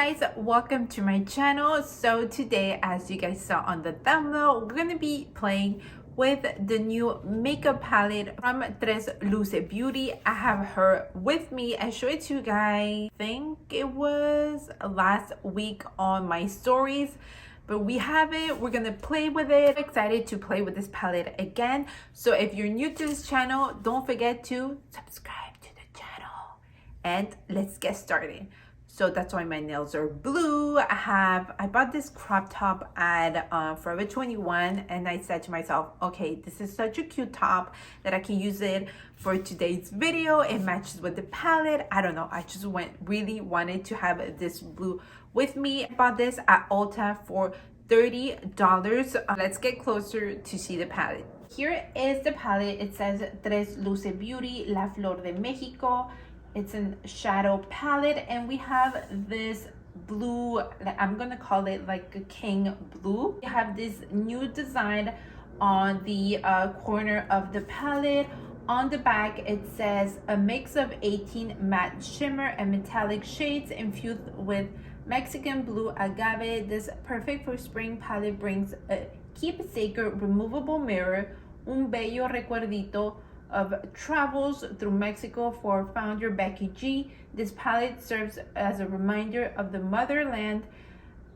guys, welcome to my channel. So today, as you guys saw on the thumbnail, we're gonna be playing with the new makeup palette from TRESLUCE Beauty. I have her with me. I showed it to you guys, I think it was last week on my stories, but we have it. We're gonna play with it. I'm excited to play with this palette again. So if you're new to this channel, don't forget to subscribe to the channel and let's get started. So that's why my nails are blue. I bought this crop top at Forever 21, and I said to myself, okay, this is such a cute top that I can use it for today's video. It matches with the palette. I don't know, I just really wanted to have this blue with me. I bought this at Ulta for $30. Let's get closer to see the palette. Here is the palette. It says TRESLUCE Beauty, La Flor de Mexico. It's a shadow palette, and we have this blue, I'm gonna call it like a king blue. We have this new design on the corner of the palette. On the back, it says a mix of 18 matte shimmer and metallic shades infused with Mexican blue agave. This perfect for spring palette brings a keepsake removable mirror, un bello recuerdito of travels through Mexico for founder Becky G. This palette serves as a reminder of the motherland,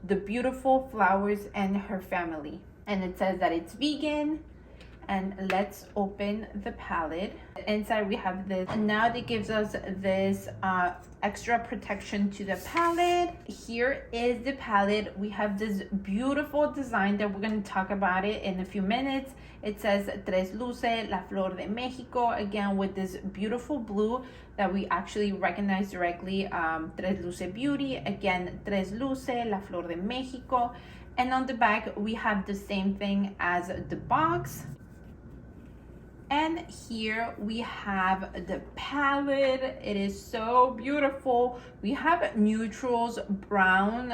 the beautiful flowers, and her family. And it says that it's vegan. And let's open the palette. Inside we have this, and now that gives us this extra protection to the palette. Here is the palette. We have this beautiful design that we're going to talk about it in a few minutes. It says TRESLUCE, La Flor de Mexico, again with this beautiful blue that we actually recognize directly. TRESLUCE Beauty, again TRESLUCE, La Flor de Mexico. And on the back we have the same thing as the box. And here we have the palette. It is so beautiful. We have neutrals, brown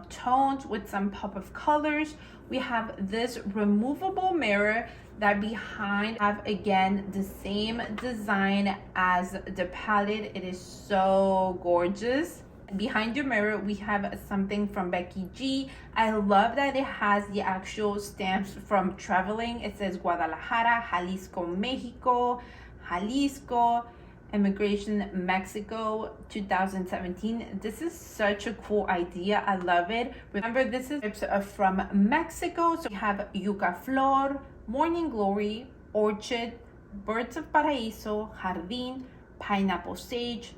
tones with some pop of colors. We have this removable mirror that behind have again the same design as the palette. It is so gorgeous. Behind the mirror we have something from Becky G. I love that it has the actual stamps from traveling. It says Guadalajara, Jalisco, Mexico, Jalisco, Immigration, Mexico, 2017. This is such a cool idea. I love it. Remember, this is from Mexico. So we have Yuca Flor, Morning Glory, Orchid, Birds of Paraíso, Jardín, Pineapple Sage,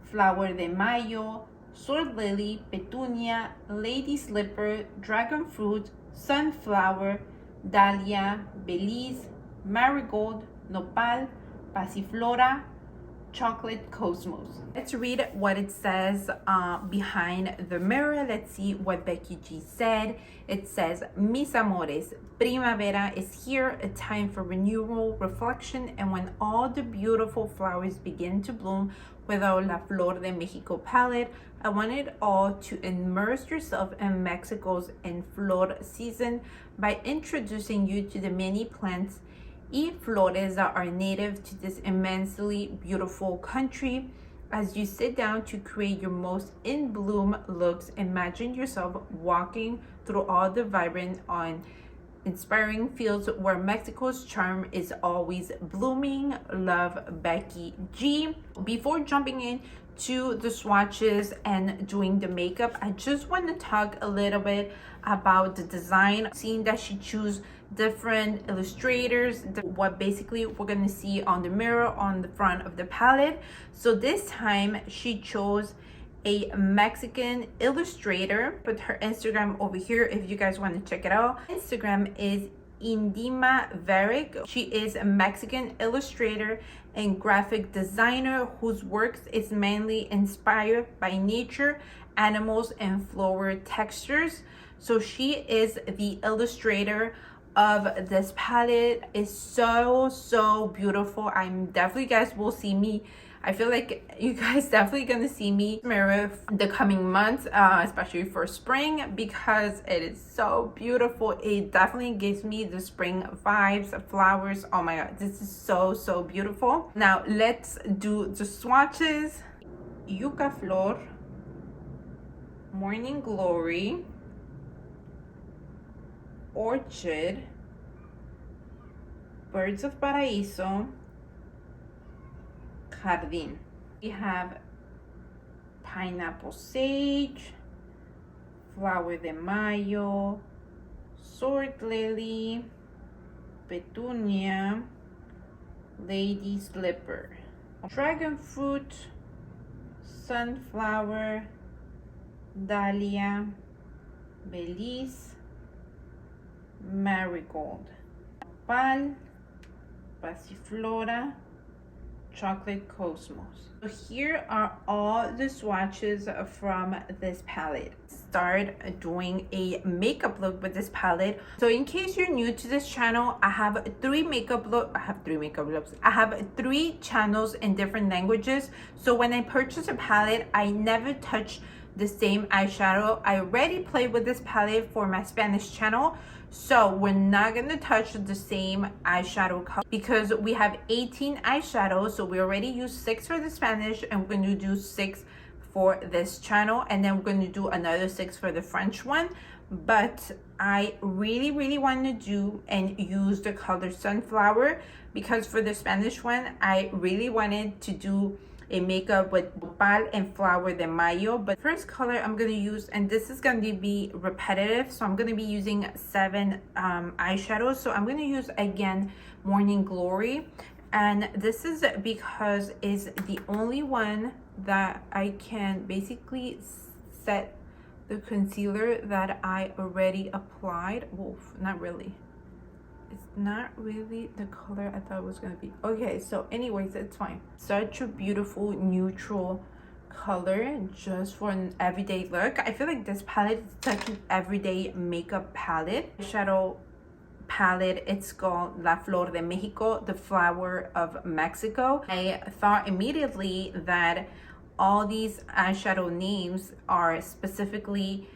Flower de Mayo, Sword Lily, Petunia, Lady Slipper, Dragon Fruit, Sunflower, Dahlia, Belize, Marigold, Nopal, Passiflora, Chocolate Cosmos. Let's read what it says behind the mirror. Let's see what Becky G said. It says, Mis amores, primavera is here, a time for renewal, reflection, and when all the beautiful flowers begin to bloom. With our La Flor de Mexico palette, I wanted all to immerse yourself in Mexico's en flor season by introducing you to the many plants y flores that are native to this immensely beautiful country. As you sit down to create your most in bloom looks, imagine yourself walking through all the vibrant and inspiring fields where Mexico's charm is always blooming. Love, Becky G. Before jumping in to the swatches and doing the makeup, I just want to talk a little bit about the design. Seeing that she chose different illustrators, what basically we're going to see on the mirror on the front of the palette. So this time she chose a Mexican illustrator. Put her Instagram over here if you guys want to check it out. Instagram is Indima Varick. She is a Mexican illustrator and graphic designer whose works is mainly inspired by nature, animals, and floral textures. So she is the illustrator of this palette. Is so beautiful. I'm definitely, guys will see me, I feel like you guys definitely gonna see me mirror the coming months, especially for spring, because it is so beautiful. It definitely gives me the spring vibes, flowers. Oh my god, this is so beautiful. Now let's do the swatches. Yuca Flor, Morning Glory, Orchid, Birds of Paraíso, Jardín. We have Pineapple Sage, Flower de Mayo, Sword Lily, Petunia, Lady Slipper, Dragon Fruit, Sunflower, Dahlia, Belize, Marigold, Pal, Passiflora, Chocolate Cosmos. So here are all the swatches from this palette. Start doing a makeup look with this palette. So in case you're new to this channel, I have three makeup looks. I have three channels in different languages. So when I purchase a palette, I never touch the same eyeshadow. I already played with this palette for my Spanish channel, so we're not gonna touch the same eyeshadow color because we have 18 eyeshadows. So we already used 6 for the Spanish, and we're gonna do 6 for this channel, and then we're gonna do another 6 for the French one. But I really want to do and use the color Sunflower because for the Spanish one I really wanted to do a makeup with Pal and Flower de Mayo. But first color I'm gonna use, and this is gonna be repetitive, so I'm gonna be using 7 eyeshadows. So I'm gonna use again Morning Glory, and this is because it's the only one that I can basically set the concealer that I already applied. Oof, not really. It's not really the color I thought it was gonna be. Okay, so anyways, it's fine. Such a beautiful neutral color just for an everyday look. I feel like this palette is such an everyday makeup palette. Shadow palette, it's called La Flor de Mexico, the flower of Mexico. I thought immediately that all these eyeshadow names are specifically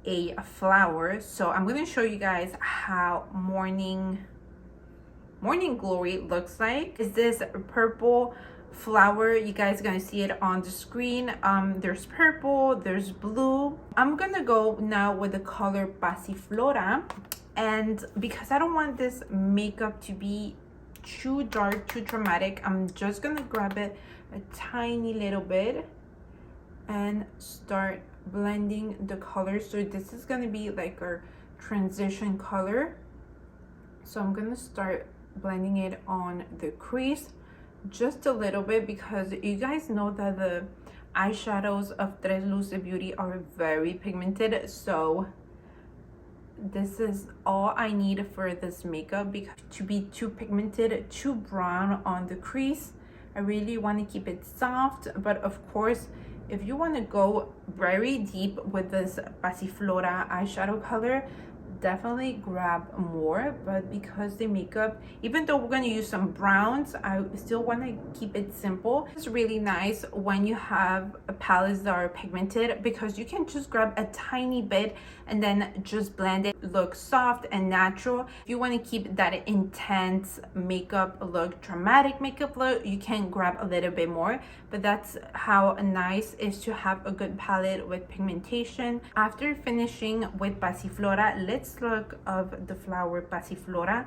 a flower. So I'm going to show you guys how Morning Glory looks like. Is this purple flower? You guys are going to see it on the screen. There's purple, there's blue. I'm gonna go now with the color Passiflora, and because I don't want this makeup to be too dark, too dramatic, I'm just gonna grab it a tiny little bit and start blending the colors. So this is gonna be like our transition color, so I'm gonna start blending it on the crease just a little bit, because you guys know that the eyeshadows of TRESLUCE Beauty are very pigmented. So this is all I need for this makeup, because to be too pigmented, too brown on the crease, I really want to keep it soft. But of course, if you want to go very deep with this Passiflora eyeshadow color, definitely grab more. But because the makeup, even though we're going to use some browns, I still want to keep it simple. It's really nice when you have palettes that are pigmented, because you can just grab a tiny bit and then just blend it, look soft and natural. If you want to keep that intense makeup look, dramatic makeup look, you can grab a little bit more. But that's how nice is to have a good palette with pigmentation. After finishing with Passiflora, let's look of the flower Passiflora.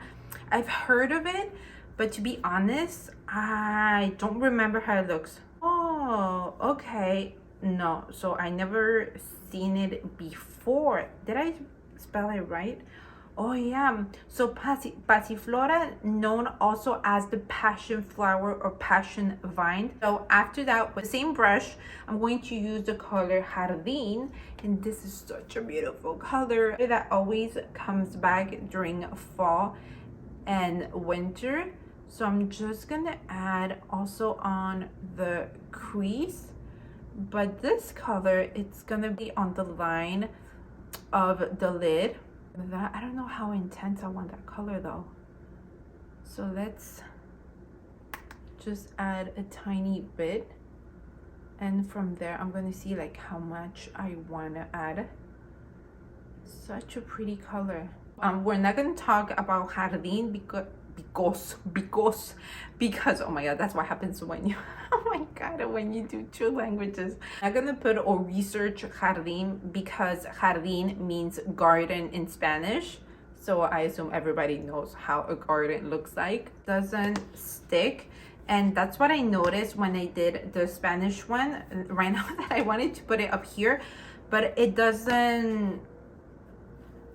I've heard of it, but to be honest, I don't remember how it looks. Oh, okay. No, so I never seen it before. Did I spell it right? Oh yeah, so Passiflora, known also as the passion flower or passion vine. So after that, with the same brush, I'm going to use the color Jardín, and this is such a beautiful color that always comes back during fall and winter. So I'm just gonna add also on the crease, but this color, it's gonna be on the line of the lid. That, I don't know how intense I want that color though, so let's just add a tiny bit, and from there I'm going to see like how much I want to add. Such a pretty color. We're not going to talk about Jardín because oh my god, that's what happens when you oh my god, when you do two languages. I'm gonna put or research jardín because jardín means garden in Spanish, so I assume everybody knows how a garden looks like. Doesn't stick, and that's what I noticed when I did the Spanish one right now, that I wanted to put it up here, but it doesn't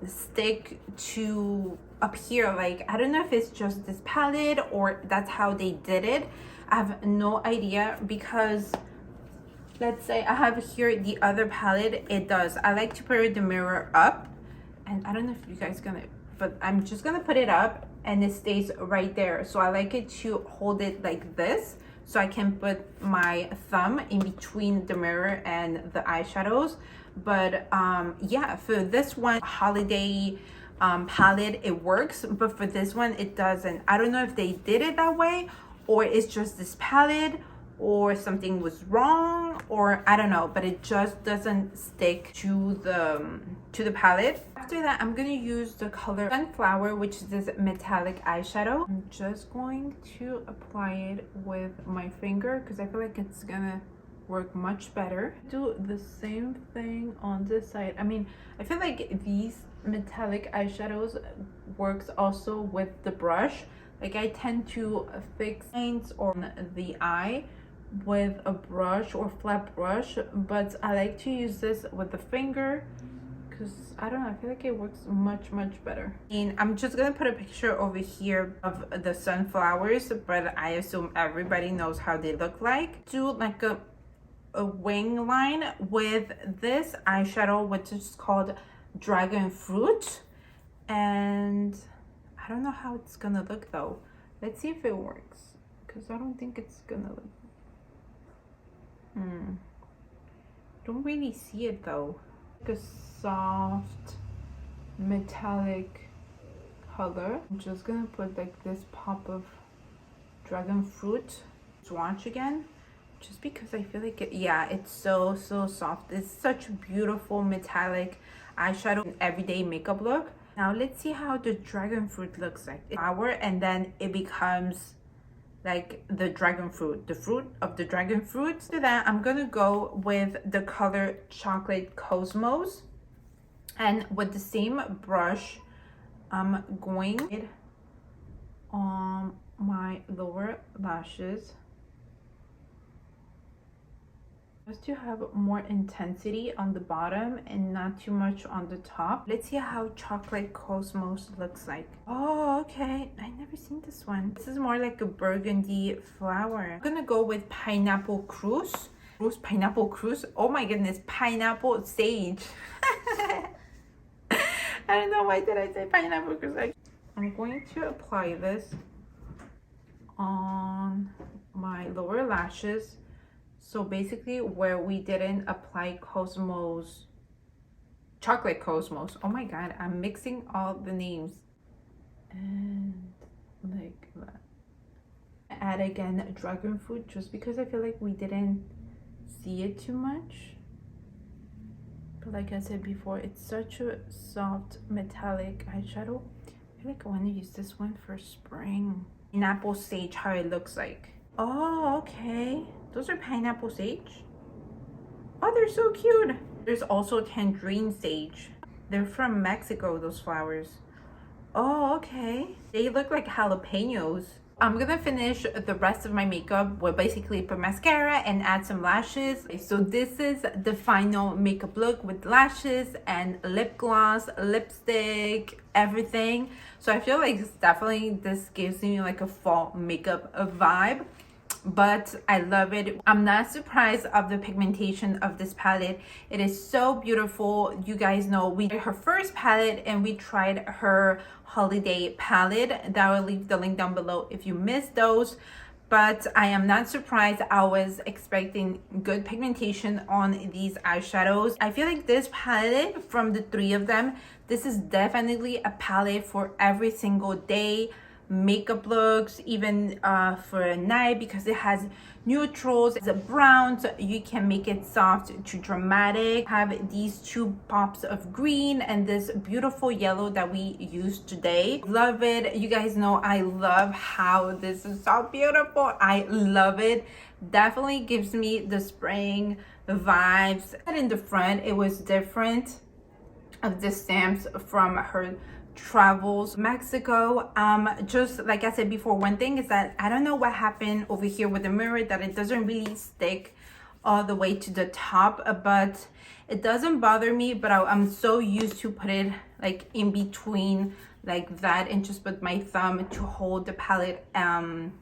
stick to up here. Like, I don't know if it's just this palette or that's how they did it. I have no idea, because let's say I have here the other palette. It does. I like to put the mirror up, and I don't know if you guys gonna, but I'm just gonna put it up and it stays right there. So I like it to hold it like this, so I can put my thumb in between the mirror and the eyeshadows. But yeah, for this one holiday palette it works, but for this one it doesn't. I don't know if they did it that way, or it's just this palette, or something was wrong, or I don't know, but it just doesn't stick to the palette. After that, I'm gonna use the color Sunflower, which is this metallic eyeshadow. I'm just going to apply it with my finger because I feel like it's gonna work much better. Do the same thing on this side. I mean, I feel like these metallic eyeshadows works also with the brush. Like, I tend to fix lines on the eye with a brush or flat brush, but I like to use this with the finger because I don't know, I feel like it works much better. And I'm just gonna put a picture over here of the sunflowers, but I assume everybody knows how they look like. Do like a wing line with this eyeshadow, which is called Dragon Fruit, and I don't know how it's gonna look though. Let's see if it works, because I don't think it's gonna look. Don't really see it though. Like a soft metallic color. I'm just gonna put like this pop of Dragon Fruit swatch again, just because I feel like yeah, it's so soft. It's such a beautiful metallic eyeshadow, everyday makeup look. Now let's see how the Dragon Fruit looks like. It's flower, and then it becomes like the dragon fruit, the fruit of the dragon fruit. So that I'm gonna go with the color Chocolate Cosmos, and with the same brush I'm going on my lower lashes just to have more intensity on the bottom and not too much on the top. Let's see how Chocolate Cosmos looks like. Oh, okay. I never seen this one. This is more like a burgundy flower. I'm gonna go with Pineapple Cruise. Pineapple Cruise. Oh my goodness, Pineapple Sage. I don't know why did I say Pineapple Cruise. I'm going to apply this on my lower lashes. So basically where we didn't apply Cosmos, Chocolate Cosmos. Oh my god, I'm mixing all the names. And like that. Add again Dragon Fruit, just because I feel like we didn't see it too much. But like I said before, it's such a soft metallic eyeshadow. I feel like I want to use this one for spring. Pineapple Sage, how it looks like. Oh, okay. Those are Pineapple Sage. Oh, they're so cute. There's also Tangerine Sage. They're from Mexico, those flowers. Oh, okay. They look like jalapenos. I'm gonna finish the rest of my makeup with basically put mascara and add some lashes. So this is the final makeup look with lashes and lip gloss, lipstick, everything. So I feel like it's definitely, this gives me like a fall makeup vibe, but I love it. I'm not surprised of the pigmentation of this palette. It is so beautiful. You guys know we did her first palette and we tried her holiday palette. That will leave the link down below if you missed those. But I am not surprised. I was expecting good pigmentation on these eyeshadows. I feel like this palette, from the three of them, this is definitely a palette for every single day. makeup looks, even for a night, because it has neutrals, the browns. You can make it soft to dramatic. Have these two pops of green and this beautiful yellow that we used today. Love it. You guys know I love how this is so beautiful. I love it. Definitely gives me the spring vibes. And in the front, it was different of the stamps from her travels Mexico. Just like I said before, one thing is that I don't know what happened over here with the mirror, that it doesn't really stick all the way to the top, but it doesn't bother me. But I'm so used to put it like in between like that and just put my thumb to hold the palette and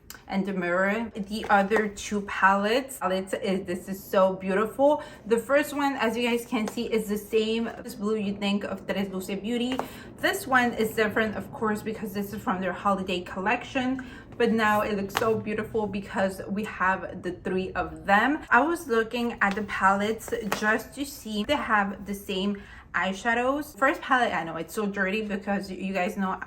the mirror. The other two palettes this is so beautiful. The first one, as you guys can see, is the same this blue you think of TRESLUCE Beauty. This one is different, of course, because this is from their holiday collection, but now it looks so beautiful because we have the three of them. I was looking at the palettes just to see if they have the same eyeshadows. First palette, I know it's so dirty because you guys know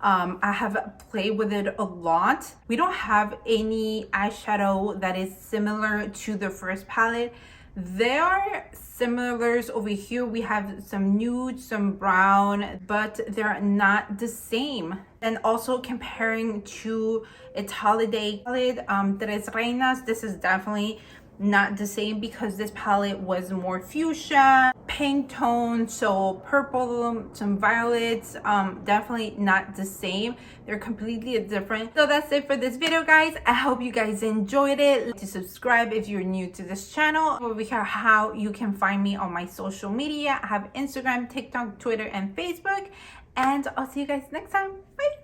I have played with it a lot. We don't have any eyeshadow that is similar to the first palette. There are similars over here. We have some nude, some brown, but they're not the same. And also comparing to its holiday palette, Tres Reinas, this is definitely not the same because this palette was more fuchsia, pink tone, so purple, some violets. Definitely not the same. They're completely different. So that's it for this video, guys. I hope you guys enjoyed it. To subscribe if you're new to this channel. Over here, how you can find me on my social media. I have Instagram, TikTok, Twitter, and Facebook. And I'll see you guys next time. Bye.